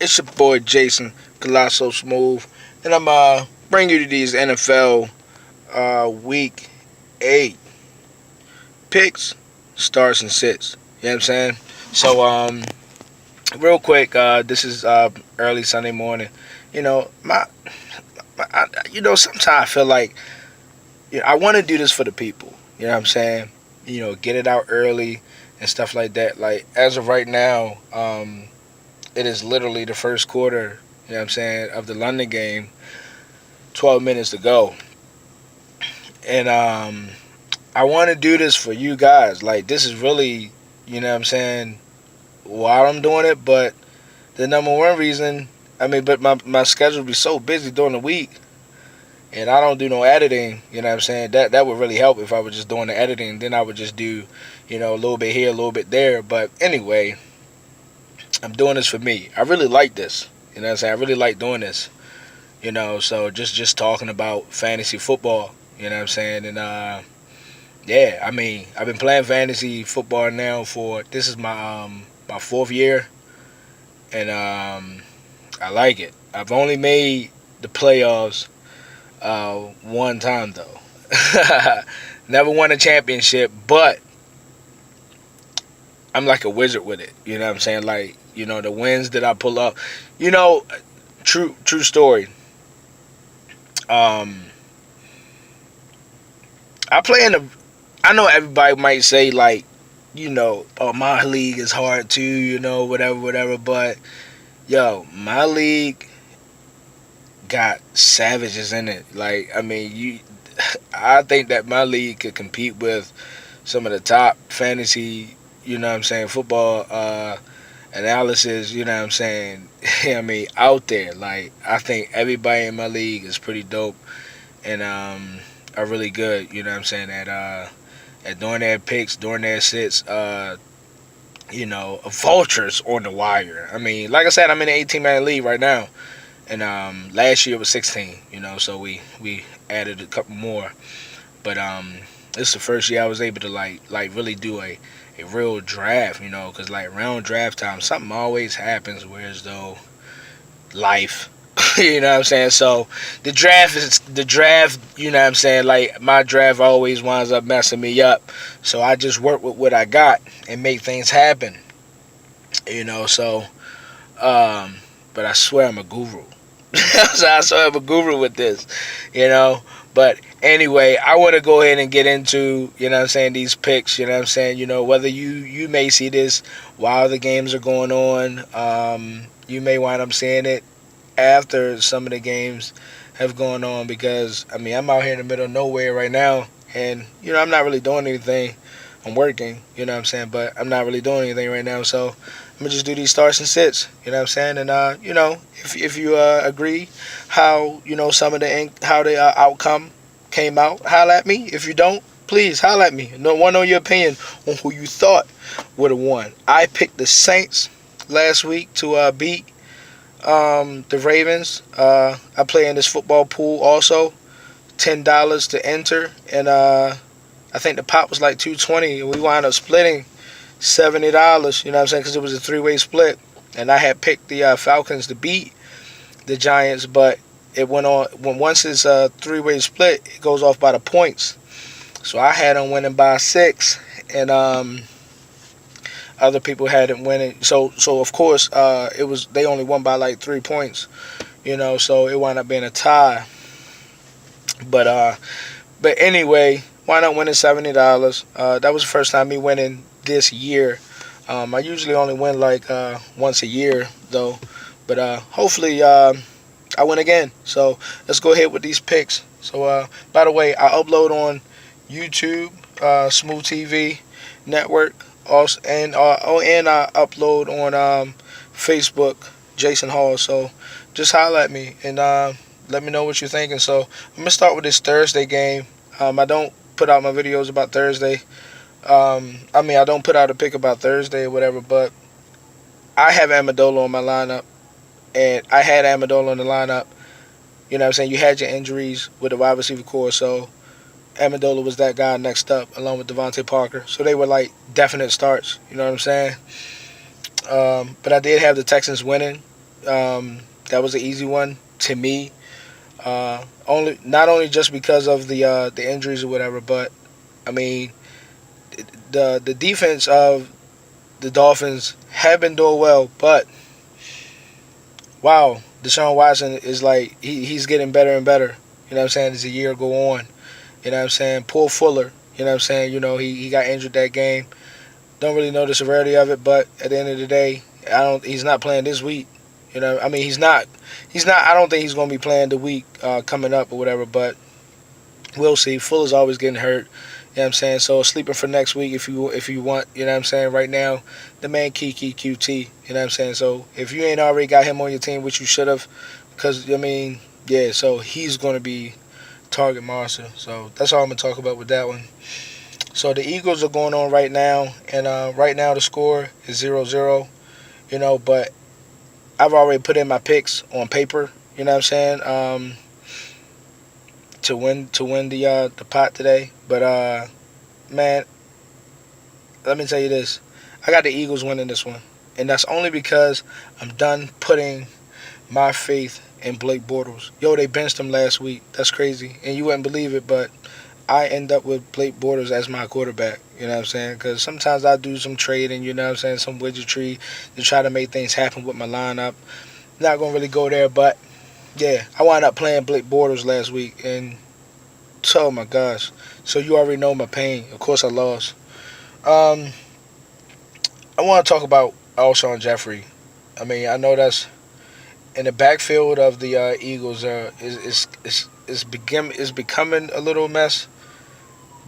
It's your boy Jason Colosso Smooth, and I'm bringing you these NFL Week 8 picks, starts and sits. You know what I'm saying? So real quick, this is early Sunday morning. You know, sometimes I feel like I want to do this for the people. You know what I'm saying? Get it out early and stuff like that. Like as of right now, it is literally the first quarter, you know what I'm saying, of the London game, 12 minutes to go. And I want to do this for you guys. Like, this is really, you know what I'm saying, why I'm doing it. But the number one reason, but my schedule be so busy during the week. And I don't do no editing, you know what I'm saying? That would really help if I was just doing the editing. Then I would just do, a little bit here, a little bit there. But anyway, I'm doing this for me. I really like this. You know what I'm saying? I really like doing this. So just talking about fantasy football, you know what I'm saying? And yeah, I've been playing fantasy football now for this is my fourth year, and I like it. I've only made the playoffs one time though. Never won a championship, but I'm like a wizard with it. You know what I'm saying? Like, the wins that I pull up. True story. Um, I play in the. I know everybody might say like, oh, my league is hard too, whatever. But my league got savages in it. Like, I think that my league could compete with some of the top fantasy, football analysis, out there. Like, I think everybody in my league is pretty dope and are really good, at doing their picks, doing their sits, vultures on the wire. Like I said, I'm in an 18-man league right now. And last year it was 16, so we added a couple more. But this is the first year I was able to like really do a real draft, because like around draft time something always happens, whereas though life, you know what I'm saying. So the draft, like my draft always winds up messing me up. So I just work with what I got and make things happen, So, but I swear I'm a guru. So I swear I'm a guru with this, But anyway, I want to go ahead and get into, these picks, whether you may see this while the games are going on. You may wind up seeing it after some of the games have gone on because, I'm out here in the middle of nowhere right now and, I'm not really doing anything. I'm working, but I'm not really doing anything right now. So I'm going to just do these starts and sits, And, if you agree how, some of how the outcome came out, holla at me. If you don't, please holla at me. No one know your opinion on who you thought would have won. I picked the Saints last week to beat the Ravens. I play in this football pool also. $10 to enter, and I think the pot was like $220, and we wound up splitting $70. Because it was a three-way split, and I had picked the Falcons to beat the Giants, but it went on once it's a three-way split, it goes off by the points. So I had them winning by 6, and other people had them winning. So of course they only won by like 3 points, So it wound up being a tie. But anyway, wound up winning $70. That was the first time me winning this year. I usually only win like once a year though, but hopefully I win again. So let's go ahead with these picks. So by the way, I upload on YouTube, Smooth TV Network, also, and I upload on Facebook, Jason Hall. So just holler at me and let me know what you're thinking. So I'm gonna start with this Thursday game. I don't put out my videos about Thursday. I don't put out a pick about Thursday or whatever, but I have Amendola on my lineup, and I had Amendola on the lineup. You had your injuries with the wide receiver core, so Amendola was that guy next up, along with Devontae Parker. So they were like definite starts, you know what I'm saying? But I did have the Texans winning. That was an easy one to me. Only not only just because of the injuries or whatever, but I mean the defense of the Dolphins have been doing well, but wow, Deshaun Watson is like he's getting better and better. You know what I'm saying? As the year go on, you know what I'm saying? Poor Fuller, you know what I'm saying? You know he got injured that game. Don't really know the severity of it, but at the end of the day, I don't. He's not playing this week. You know, I mean, he's not. He's not. I don't think he's going to be playing the week coming up or whatever. But we'll see. Fuller's always getting hurt. You know what I'm saying? So sleeping for next week if you want, you know what I'm saying? Right now, the man Kiki QT, you know what I'm saying? So if you ain't already got him on your team, which you should have, because I mean, yeah, so he's gonna be target monster. So that's all I'm gonna talk about with that one. So the Eagles are going on right now, and right now the score is 0-0. You know, but I've already put in my picks on paper. You know what I'm saying? To win the pot today. But man, let me tell you this: I got the Eagles winning this one, and that's only because I'm done putting my faith in Blake Bortles. Yo, they benched him last week. That's crazy, and you wouldn't believe it, but I end up with Blake Bortles as my quarterback. You know what I'm saying? Because sometimes I do some trading. You know what I'm saying? Some widgetry to try to make things happen with my lineup. Not gonna really go there, but yeah, I wound up playing Blake Bortles last week, and oh my gosh. So you already know my pain. Of course, I lost. Um, I want to talk about Alshon Jeffrey. I mean, I know that's in the backfield of the Eagles. Is becoming a little mess,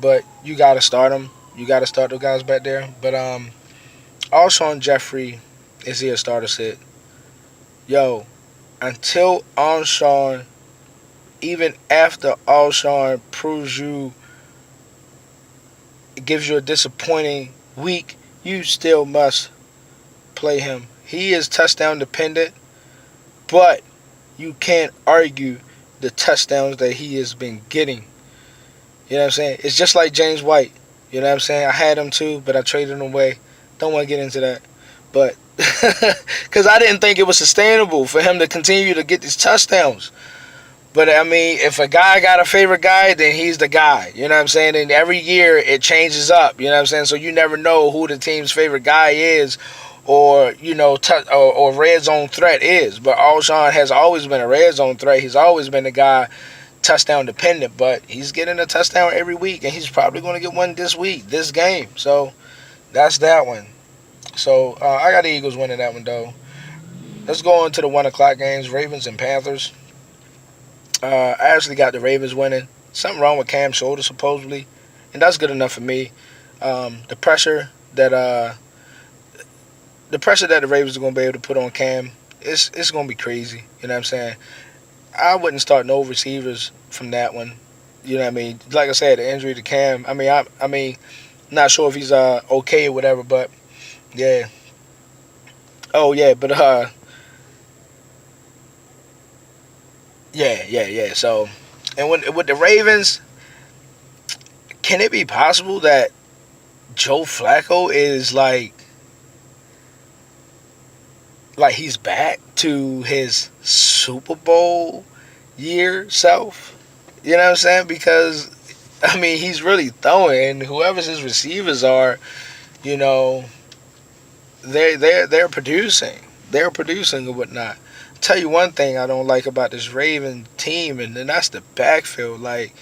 but you got to start them. You got to start the guys back there. But Alshon Jeffrey is he a starter sit? Yo, until Alshon, even after Alshon proves you, gives you a disappointing week, you still must play him. He is touchdown dependent, but you can't argue the touchdowns that he has been getting. You know what I'm saying? It's just like James White. You know what I'm saying? I had him too, but I traded him away. Don't want to get into that. But because I didn't think it was sustainable for him to continue to get these touchdowns. But I mean, if a guy got a favorite guy, then he's the guy. You know what I'm saying? And every year it changes up. You know what I'm saying? So you never know who the team's favorite guy is, or or red zone threat is. But Alshon has always been a red zone threat. He's always been a guy touchdown dependent. But he's getting a touchdown every week, and he's probably going to get one this week, this game. So that's that one. So I got the Eagles winning that one though. Let's go on to the 1 o'clock games: Ravens and Panthers. I actually got the Ravens winning. Something wrong with Cam's shoulder supposedly, and that's good enough for me. The pressure that the Ravens are gonna be able to put on Cam, it's gonna be crazy. You know what I'm saying? I wouldn't start no receivers from that one. You know what I mean? Like I said, the injury to Cam. I mean, not sure if he's okay or whatever, but yeah. Oh yeah, but yeah. So, and with the Ravens, can it be possible that Joe Flacco is like he's back to his Super Bowl year self? You know what I'm saying? Because I mean, he's really throwing, and whoever his receivers are, you know, they're producing, they're producing and whatnot. Tell you one thing I don't like about this Raven team, and then that's the backfield. Like,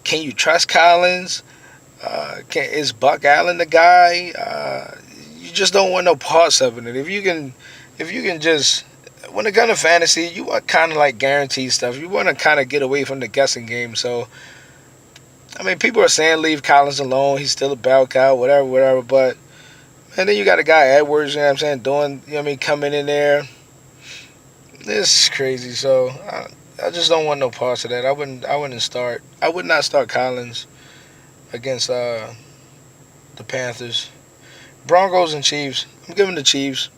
can you trust Collins? Is Buck Allen the guy? You just don't want no parts of it. And if you can just, when it comes to fantasy, you want kind of like guaranteed stuff. You want to kind of get away from the guessing game. So, I mean, people are saying leave Collins alone. He's still a bell cow, whatever. But, and then you got a guy, Edwards, you know what I'm saying, doing, you know what I mean, coming in there. This is crazy. So, I just don't want no parts of that. I would not start Collins against the Panthers. Broncos and Chiefs. I'm giving the Chiefs.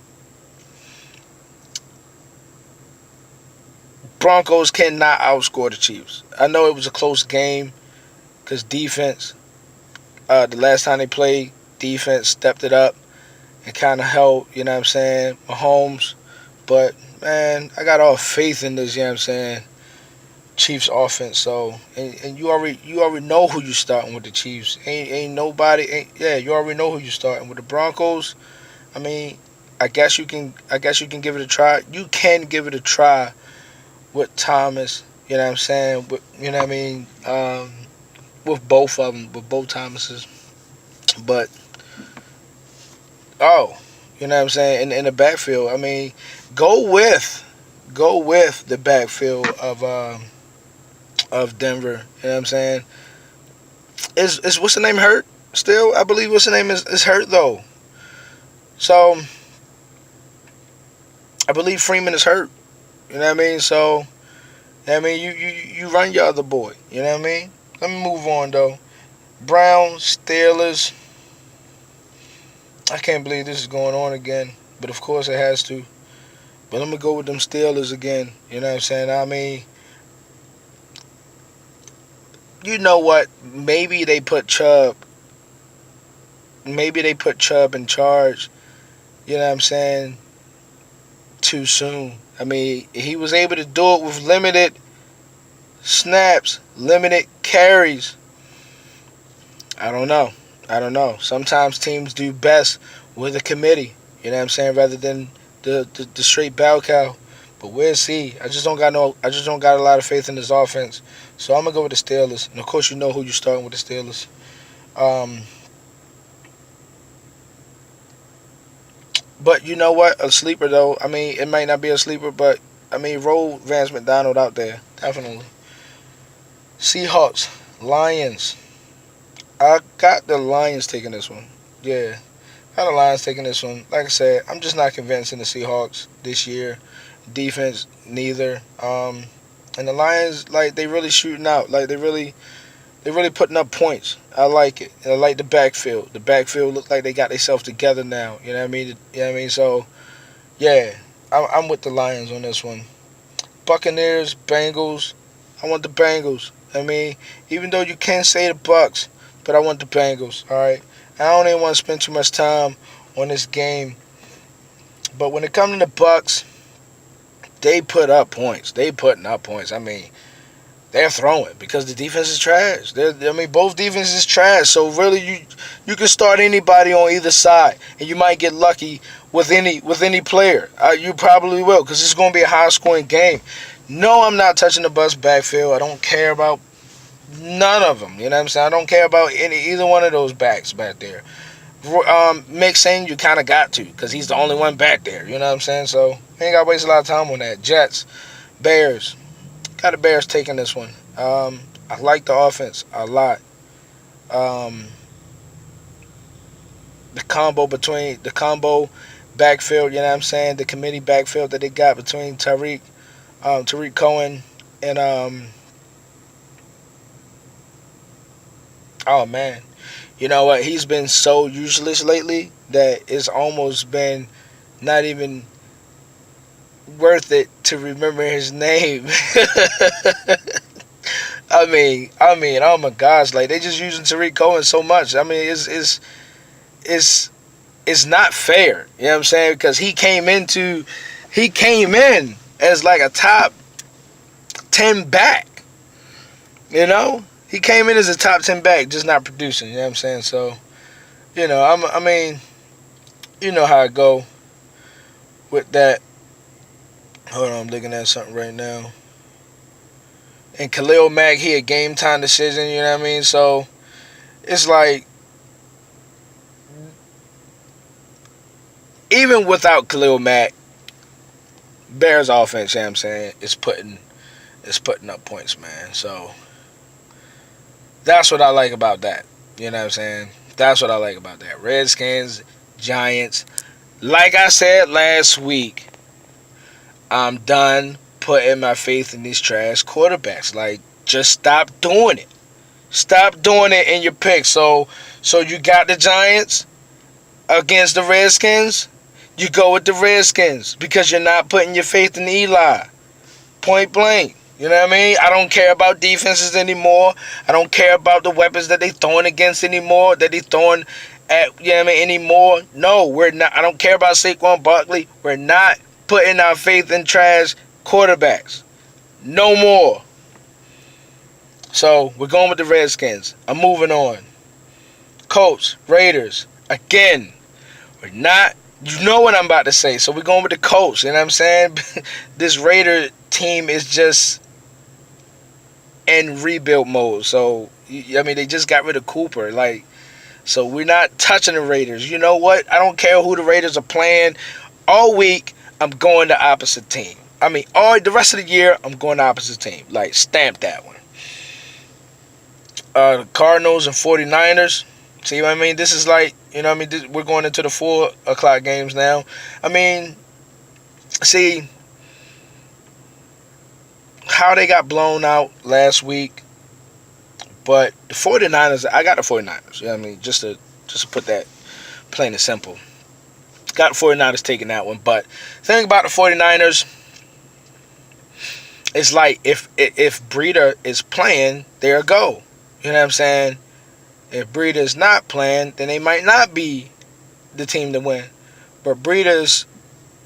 Broncos cannot outscore the Chiefs. I know it was a close game because defense, the last time they played, defense stepped it up and kind of held, you know what I'm saying, Mahomes But man, I got all faith in this. You know what I'm saying? Chiefs offense. So and you already know who you starting with the Chiefs. Ain't nobody. Yeah, you already know who you starting with the Broncos. I mean, I guess you can give it a try. You can give it a try with Thomas. You know what I'm saying? You know what I mean? With both of them, with both Thomases. But oh, you know what I'm saying? In the backfield, I mean, go with go with the backfield of Denver. You know what I'm saying? Is what's the name hurt still? I believe what's the name is hurt though. So I believe Freeman is hurt. You know what I mean? So I mean you run your other boy. You know what I mean? Let me move on though. Browns, Steelers. I can't believe this is going on again, but of course it has to. But I'm gonna go with them Steelers again. You know what I'm saying? I mean, you know what? Maybe they put Chubb in charge. You know what I'm saying? Too soon. I mean, he was able to do it with limited snaps, limited carries. I don't know. I don't know. Sometimes teams do best with a committee. You know what I'm saying? Rather than the straight bow cow. But we'll see. I just don't got a lot of faith in this offense. So I'm gonna go with the Steelers. And of course you know who you're starting with the Steelers. Um, but you know what? A sleeper though. I mean, it might not be a sleeper, but I mean, roll Vance McDonald out there definitely. Seahawks, Lions. I got the Lions taking this one. Yeah, got the Lions taking this one. Like I said, I'm just not convinced in the Seahawks this year. Defense, neither. And the Lions, like they really shooting out. Like they really putting up points. I like it. And I like the backfield. The backfield look like they got themselves together now. You know what I mean? You know what I mean? So yeah, I'm with the Lions on this one. Buccaneers, Bengals. I want the Bengals. I mean, even though you can say the Bucks, but I want the Bengals. All right. I don't even want to spend too much time on this game. But when it comes to the Bucks, they put up points. They putting up points. I mean, they're throwing because the defense is trash. I mean, both defenses is trash. So really, you can start anybody on either side, and you might get lucky with any player. You probably will because it's going to be a high scoring game. No, I'm not touching the Bucks backfield. I don't care about none of them. You know what I'm saying? I don't care about either one of those backs back there. Mixing, you kind of got to because he's the only one back there. You know what I'm saying? So you ain't got to waste a lot of time on that. Jets, Bears. Got the Bears taking this one. I like the offense a lot. Um, the combo backfield, you know what I'm saying? The committee backfield that they got between Tariq Cohen and oh man, you know what? He's been so useless lately that it's almost been not even worth it to remember his name. Oh my gosh, like they just using Tariq Cohen so much. I mean, it's it's not fair. You know what I'm saying? Because he came in as like a top 10 back. You know, he came in as a top 10 back, just not producing. You know what I'm saying? So I mean, you know how I go with that. Hold on, I'm looking at something right now. And Khalil Mack, he a game time decision. You know what I mean? So it's like even without Khalil Mack, Bears offense, you know what I'm saying, is putting up points, man. So that's what I like about that. You know what I'm saying? That's what I like about that. Redskins, Giants. Like I said last week, I'm done putting my faith in these trash quarterbacks. Like, just stop doing it. Stop doing it in your picks. So you got the Giants against the Redskins. You go with the Redskins because you're not putting your faith in Eli. Point blank. You know what I mean? I don't care about defenses anymore. I don't care about the weapons that they throwing against anymore, that they throwing at, you know what I mean, anymore. No, we're not. I don't care about Saquon Barkley. We're not putting our faith in trash quarterbacks. No more. So we're going with the Redskins. I'm moving on. Colts, Raiders. Again, we're not. You know what I'm about to say. So we're going with the Colts. You know what I'm saying? This Raider team is just in rebuild mode. So I mean, they just got rid of Cooper. Like, so we're not touching the Raiders. You know what? I don't care who the Raiders are playing. All week, I'm going the opposite team. I mean, all the rest of the year, I'm going the opposite team. Like, stamp that one. The Cardinals and 49ers. See what I mean? This is like, you know what I mean? We're going into the 4 o'clock games now. I mean, see how they got blown out last week. But the 49ers, I got the 49ers. You know what I mean? Just to put that plain and simple. Got the 49ers taking that one. But the thing about the 49ers, it's like if Breida is playing, they're a go. You know what I'm saying? If Breida is not playing, then they might not be the team to win. But Breida's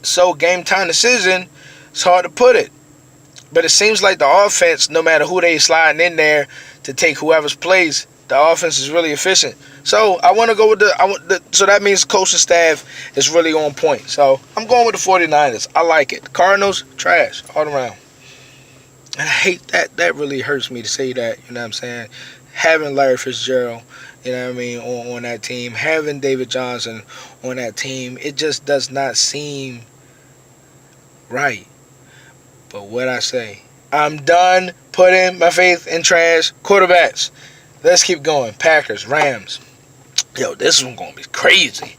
so game time decision, it's hard to put it. But it seems like the offense, no matter who they sliding in there to take whoever's place, the offense is really efficient. So I want to go with so that means coaching staff is really on point. So I'm going with the 49ers. I like it. Cardinals, trash all around. And I hate that. That really hurts me to say that. You know what I'm saying? Having Larry Fitzgerald, you know what I mean, on that team, having David Johnson on that team, it just does not seem right. But what I say, I'm done putting my faith in trash quarterbacks. Let's keep going. Packers, Rams. Yo, this one's going to be crazy.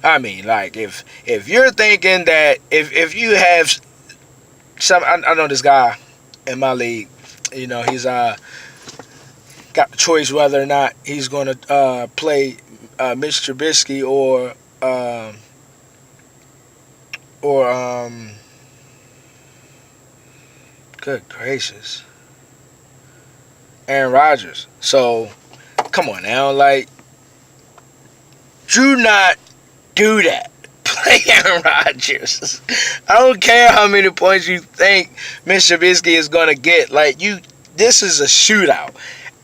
I mean, like, if you're thinking that if you have some, I know this guy in my league, you know, he's got the choice whether or not he's going to play Mitch Trubisky or good gracious, Aaron Rodgers. So, come on now, like, do not do that. Play Aaron Rodgers. I don't care how many points you think Mitch Trubisky is going to get. Like, this is a shootout.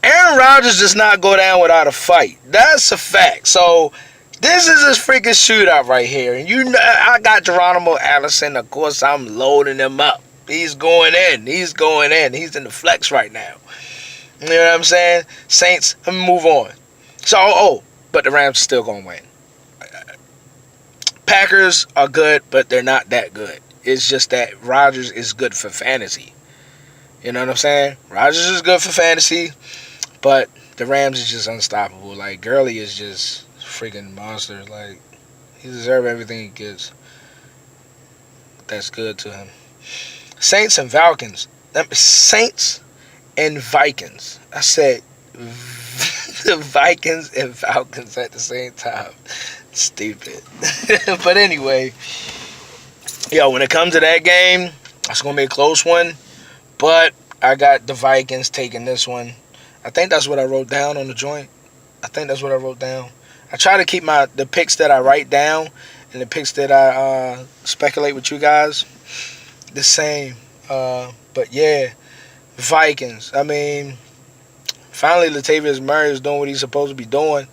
Aaron Rodgers does not go down without a fight. That's a fact. So, this is a freaking shootout right here. And you know, I got Geronimo Allison. Of course, I'm loading him up. He's going in. He's in the flex right now. You know what I'm saying? Saints, let me move on. So, but the Rams are still going to win. Packers are good, but they're not that good. It's just that Rodgers is good for fantasy. You know what I'm saying? Rodgers is good for fantasy, but the Rams is just unstoppable. Like, Gurley is just a freaking monster. Like, he deserves everything he gets. That's good to him. Saints and Falcons. Saints and Vikings. I said the Vikings and Falcons at the same time. Stupid. But anyway, when it comes to that game, it's going to be a close one. But I got the Vikings taking this one. I think that's what I wrote down on the joint. I try to keep the picks that I write down and the picks that I speculate with you guys the same. But yeah, Vikings. I mean, finally Latavius Murray is doing what he's supposed to be doing.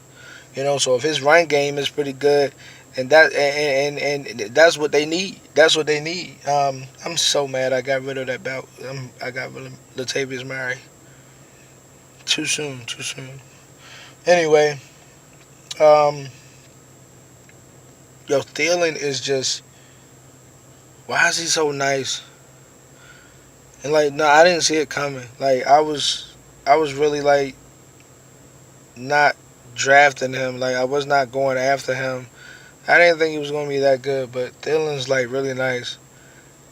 You know, so if his run game is pretty good, and that's what they need. That's what they need. I'm so mad I got rid of that belt. I got rid of Latavius Murray. Too soon. Anyway, Thielen is just, why is he so nice? And like, no, I didn't see it coming. Like, I was really like not drafting him. Like, I was not going after him. I didn't think he was going to be that good, but Thielen's like really nice.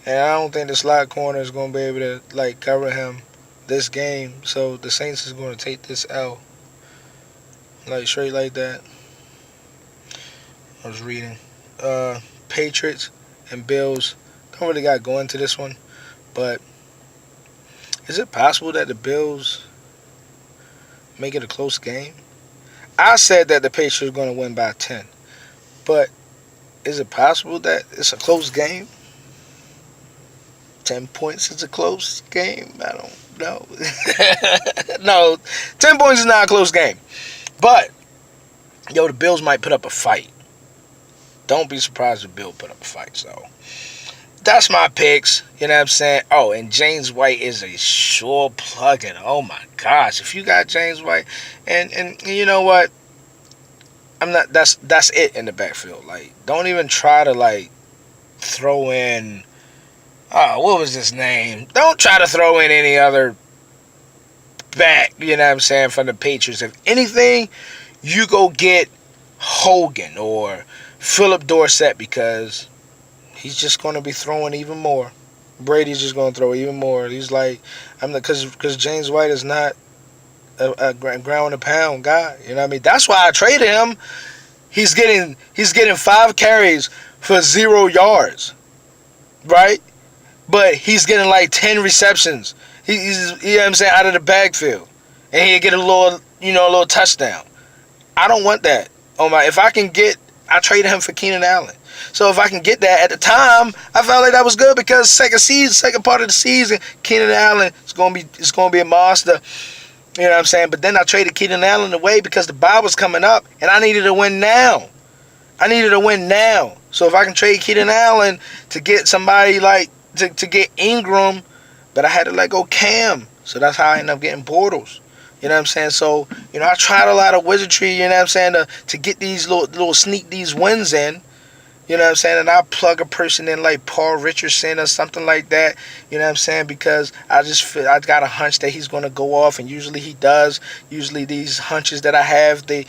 And I don't think the slot corner is going to be able to like cover him this game. So the Saints is going to take this L. Like, straight like that. I was reading. Patriots and Bills. Don't really got going to this one. But is it possible that the Bills make it a close game? I said that the Patriots are going to win by 10. But is it possible that it's a close game? 10 points is a close game. I don't know. No, 10 points is not a close game. But, yo, the Bills might put up a fight. Don't be surprised if the Bills put up a fight. So, that's my picks. You know what I'm saying? Oh, and James White is a sure plug-in. Oh, my gosh. If you got James White, and you know what? That's it in the backfield. Like, don't even try to, like, throw in, what was his name? Don't try to throw in any other back, you know what I'm saying, from the Patriots. If anything, you go get Hogan or Philip Dorsett, because he's just going to be throwing even more. Brady's just going to throw even more. He's like, because James White is not a ground and pound guy. You know what I mean? That's why I traded him. He's getting 5 carries for 0 yards, right? But he's getting like 10 receptions. He's you know what I'm saying, out of the backfield, and he'll get a little touchdown. I don't want that. I traded him for Keenan Allen. So if I can get that, at the time, I felt like that was good, because second part of the season, Keenan Allen is gonna be a monster. You know what I'm saying? But then I traded Keenan Allen away because the bye was coming up, and I needed to win now. So if I can trade Keenan Allen to get somebody like to get Ingram, but I had to let go Cam. So that's how I ended up getting Bortles. You know what I'm saying? So, I tried a lot of wizardry, you know what I'm saying, to get these little sneak these wins in. You know what I'm saying? And I plug a person in like Paul Richardson or something like that. You know what I'm saying? Because I got a hunch that he's going to go off, and usually he does. Usually these hunches that I have, they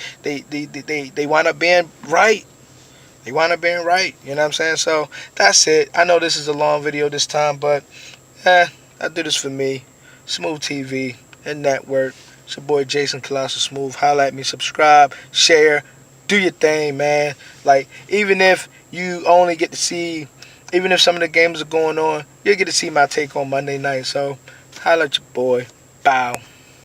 wind up being right. You know what I'm saying? So that's it. I know this is a long video this time, but I do this for me. Smooth TV and Network. It's your boy Jason Colossal Smooth. Holla at me, subscribe, share, do your thing, man. Like, even if some of the games are going on, you'll get to see my take on Monday night. So holla at your boy. Bow.